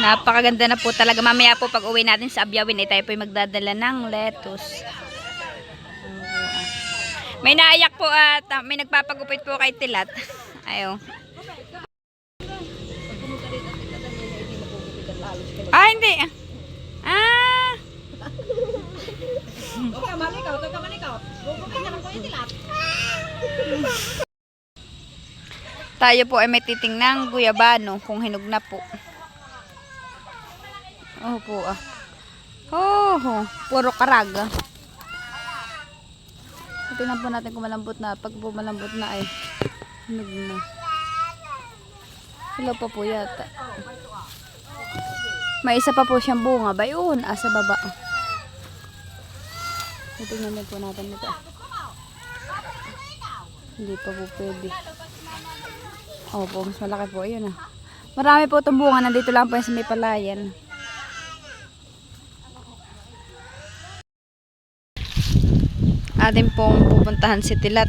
Napakaganda na po talaga. Mamaya po pag uwi natin sa Abyawin, tayo po magdadala ng lettuce. May naiyak po at may nagpapagupit po kay Tilat. Ayo. Ah, hindi. Ah. Tayo po ay may titingnang guyabano kung hinog na po. Oh po ah. Oh, puro karaga. Tingnan po natin kung malambot na. Pag po malambot na ay hinog na. Hello pa po yata. May isa pa po siyang bunga. Bayon, sa baba. Tingnan po natin ito. Hindi pa po pwede. Opo, mas malaki po. Ayun ah. Marami po itong bunga. Nandito lang po yung sa may palayan. Atin pong pupuntahan si Tilat.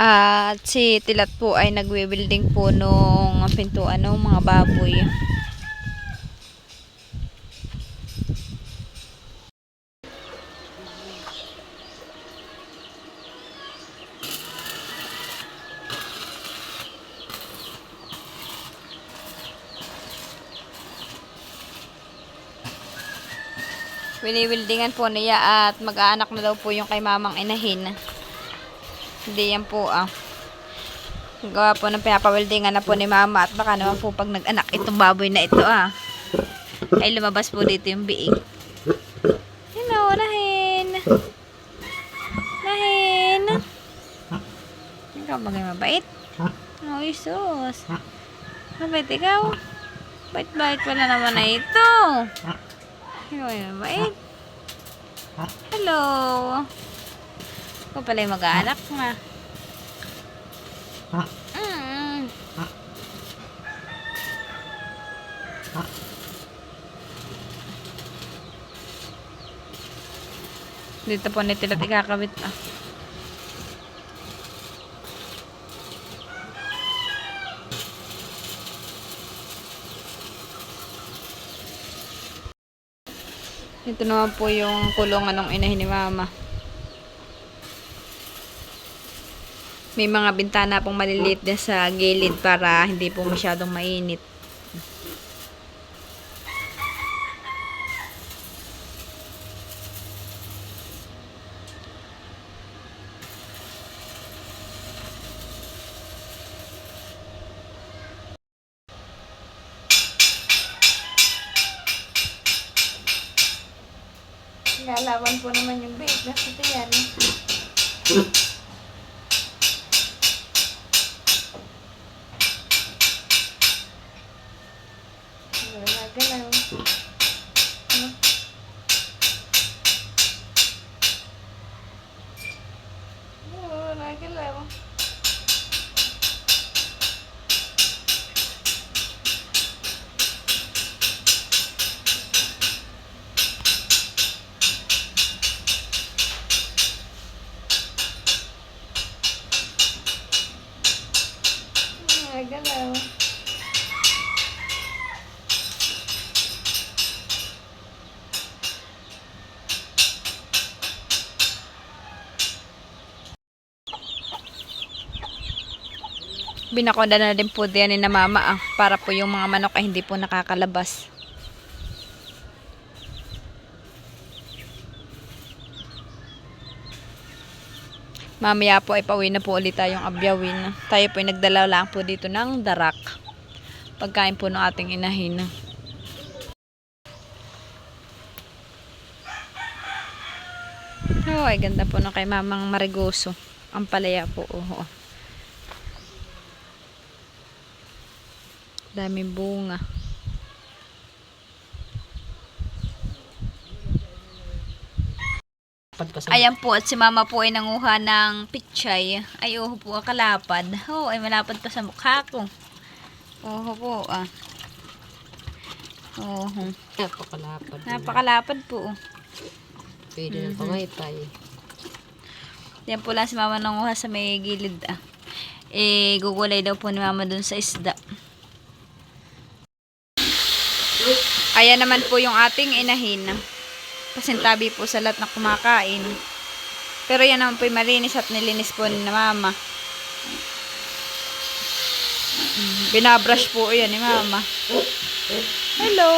At si Tilat po ay nagwe-welding po nung pintuan ng mga baboy. Wini-weldingan po niya at mag-aanak na daw po yung kay mamang inahin. Hindi yan po gawa po ng pinapa-weldingan na po ni mama at baka naman po pag nag-anak itong baboy na ito ay lumabas po dito yung biig. Hello, Nahin. Nahin. Ikaw bagay mabait. Oh, Jesus. Mabait ikaw. Bait-bait pala naman na ito. Mabait. Hello. Ikaw pala yung mag-aanak nga. Dito po ni Tilat ikakabit Ito naman po yung kulungan ng inahin ni mama. May mga bintana pong maliliit din sa gilid para hindi po masyadong mainit. Lalawan po naman yung bait na sa tiyan. Galaw. Nagalaw. Galaw. Binakonda na din po diyan ni na mama para po yung mga manok ay hindi po nakakalabas. Mamaya po ay pauwi na po ulit tayong Abyawin. Tayo po ay nagdala lang po dito ng darak. Pagkain po ng ating inahin. Oh, ay ganda po ng kay Mamang Marigoso. Ang palaya po. Daming bunga. Ayan po, at si mama po ay nanguha ng pichay. Ay, po, kalapad. Ay malapad pa sa mukha ko. Po, Napakalapad. Napakalapad po. Pwede ng pangaypay. Yan po lang si mama nanguha sa may gilid. Gugulay daw po ni mama dun sa isda. Ayan naman po yung ating inahin. Pasintabi po sa lahat na kumakain. Pero yan naman po yung malinis at nilinis po ni mama. Binabrush po yan ni mama. Hello!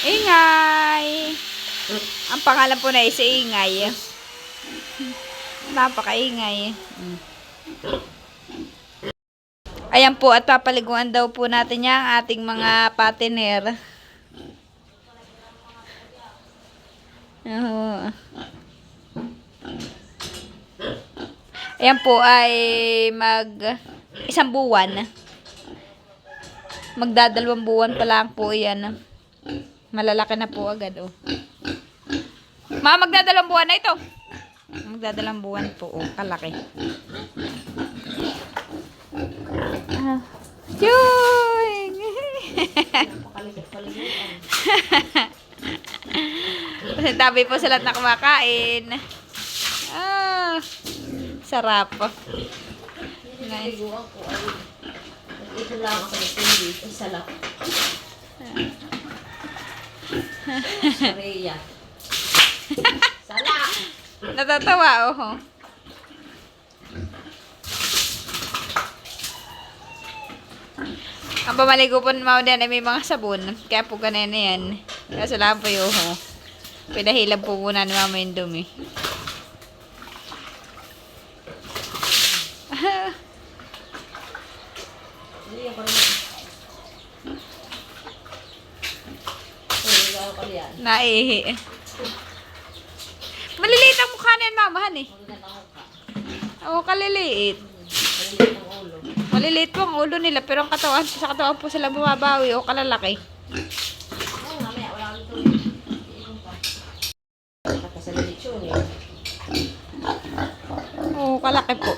Ingay! Ang pangalan po na si Ingay. Napakaingay. Ayan po, at papaliguan daw po natin yan ang ating mga patiner. Oo. Ayan po ay isang buwan. Magdadalawang buwan pa lang po yan. Malalaki na po agad, oh. Magdadalawang buwan na ito. Magdadalawang buwan po, oh. Kalaki. Chewing! Kasi tabi po sa lahat na kumakain. Sarap. Nice. Ito lang ako sa TV. Isa lang. Soraya. Sala! Natatawa, oh. Ang pamaligo po ng mama din ay may mga sabon. Kaya po ganun na yan. Kaso lang po yung pinahilab po muna ni mama yung dumi. Naihi. Maliliit ang mukha na yan, mamahan eh. Oo, kaliliit. Maliliit po ang ulo nila, pero ang katawan, sa katawan po sila bumabawi o kalalaki. Oo, kalaki po.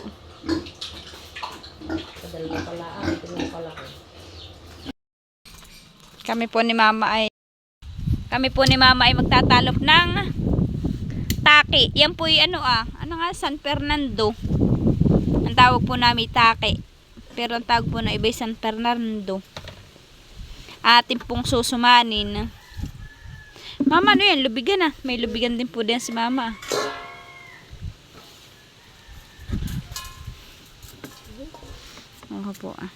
Kami po ni mama ay magtatalop ng taki. Yan po yung ano nga, San Fernando. Ang tawag po namin taki. Pero ang tawag po na iba San Fernando. Atin pong susumanin. Mama, ano yan? Lubigan ah. May lubigan din po din si mama. Oo po ah.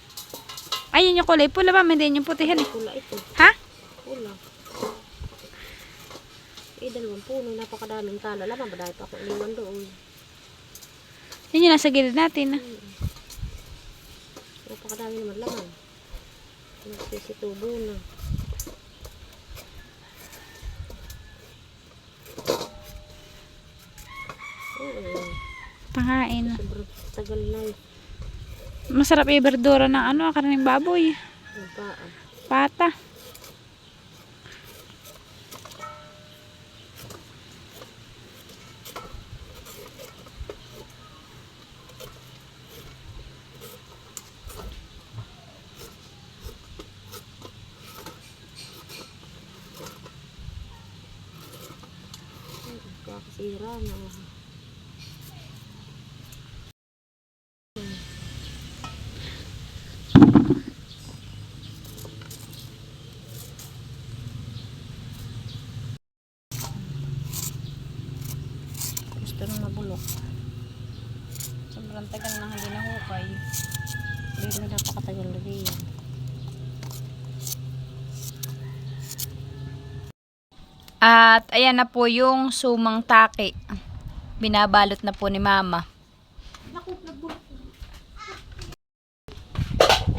Ayun yung kulay pula, mama. Hindi yung putihan eh. Pula ito. Ha? Pula. Dalawang puno. Napakadaming tala. Laman ba dahil pa ako iniwan doon? Yan yung nasa gilid natin. Napakadami naman laman. Nagsisi tubo na. Pangain. Sobrang tagal na eh. Masarap yung berdura ng karning baboy. Ang paa. Pata. Kakasira na. Gusto nang mabulok. Sobrang tagal na hindi nahukay. Hindi na napakatagal na rin yan. At ayan na po yung sumang taki. Binabalot na po ni mama.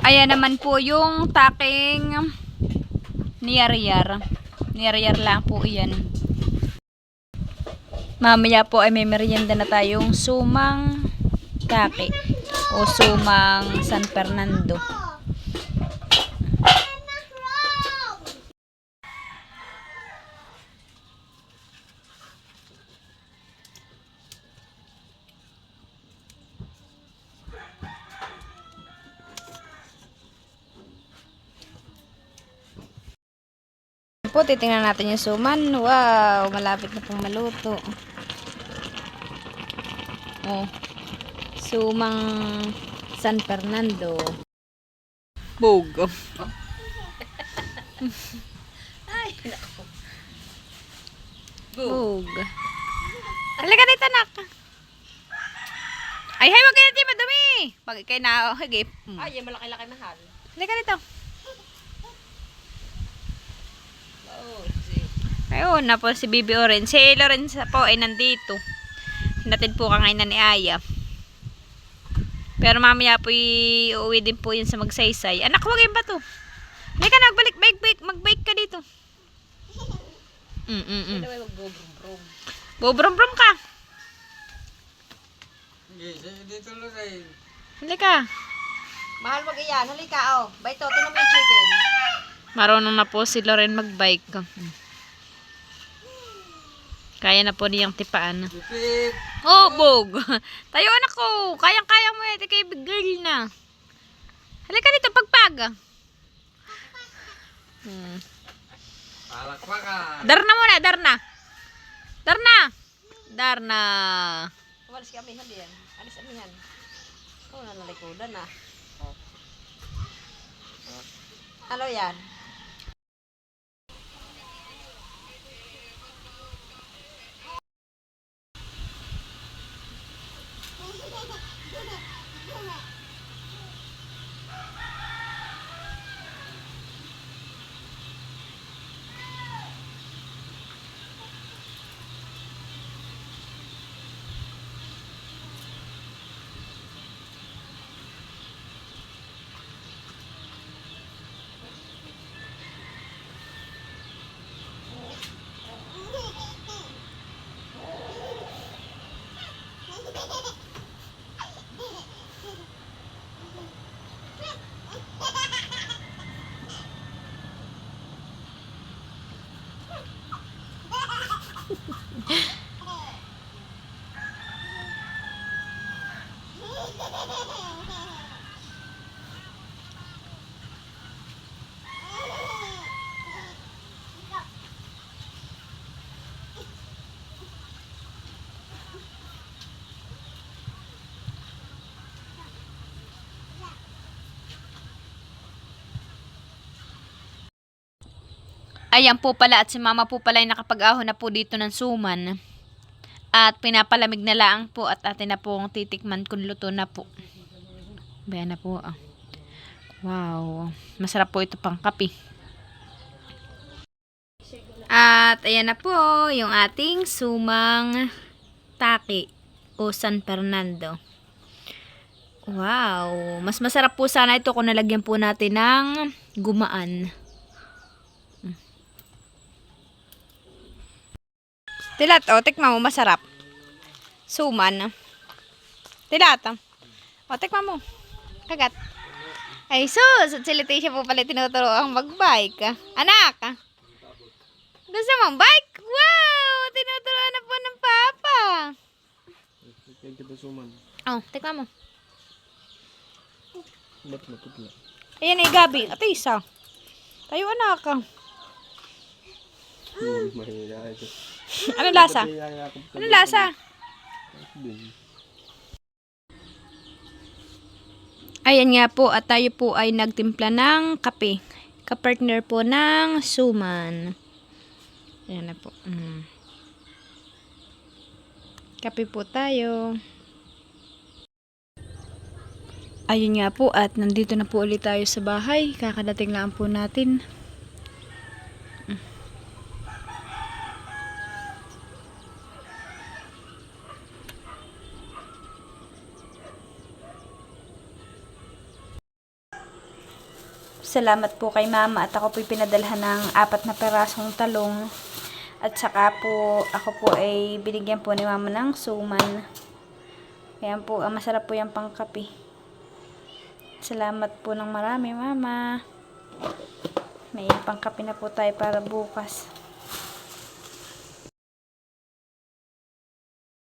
Ayan naman po yung taking niyar-yar. Niyar-yar lang po iyan. Mamaya po ay may merienda na tayong sumang taki o sumang San Fernando. Po, titingnan natin yung suman. Wow, malapit na pong maluto. Oh, sumang San Fernando. Bog. Ay, nako. Bug. Halika dito, nak. Ay, hay, wag kayo di madumi. Pag ikay na, higip. Ay, yung malaki-laki mahal. Halika dito. Oh, see. Ayun na po si Bibi Oren. Si Lorenza po ay nandito. Hinatid po kangainan ni Aya. Pero mamaya po uuwi din po yun sa Magsaysay. Anak, wag yung bato. Halika na, mag-bake ka dito. Sino ay mag-brum-brum? Bobrom-brom ka. Dito lang tayo. Halika. Mahal wag iyan. Halika, oh. Bayto, tinan mo yung chicken. Marunong na po si Loren mag-bike. Kaya na po niyang tipaan. Lipit. Oh, bog. Tayo anak ko. Kayang-kaya mo yan. Kay big girl na. Halika dito, pagpag. Palakpakan. Darna muna, Darna. Darna. Darna. Umalis kami, hindi yan. Alis kami yan. Oh, nanalikodan na. Ano yan? Ayan po pala at si mama po pala ay nakapag-ahon na po dito ng suman. At pinapalamig na lang po at atin na pong titikman kung luto na po. Bayan na po. Ah. Wow. Masarap po ito pang kape. At ayan na po yung ating sumang taki o San Fernando. Wow. Mas masarap po sana ito kung nalagyan po natin ng gumaan. Tilat, o, tikman mo, masarap. Suman. Tilat, o, tikman mo. Kagat. Ay, sus, at si Leticia po pala tinuturo ang mag-bike. Anak, gusto mong bike? Wow, tinuturoan na po ng papa. Yan kita suman. Oh, tikman mo. Ba't matutla? Ayan ay gabi. Ate, isa. Tayo, anak. Mahina ito. Ano lasa? Ano lasa? Ayan nga po at tayo po ay nagtimpla ng kape. Kapartner po ng suman. Ayan na po. Kape po tayo. Ayun nga po at nandito na po ulit tayo sa bahay. Kakadating lang po natin. Salamat po kay mama at ako po'y pinadalhan ng 4 na perasong talong. At saka po, ako po ay binigyan po ni mama ng suman. Ayan po, masarap po yung pangkape. Salamat po ng marami, mama. May pangkape na po tayo para bukas.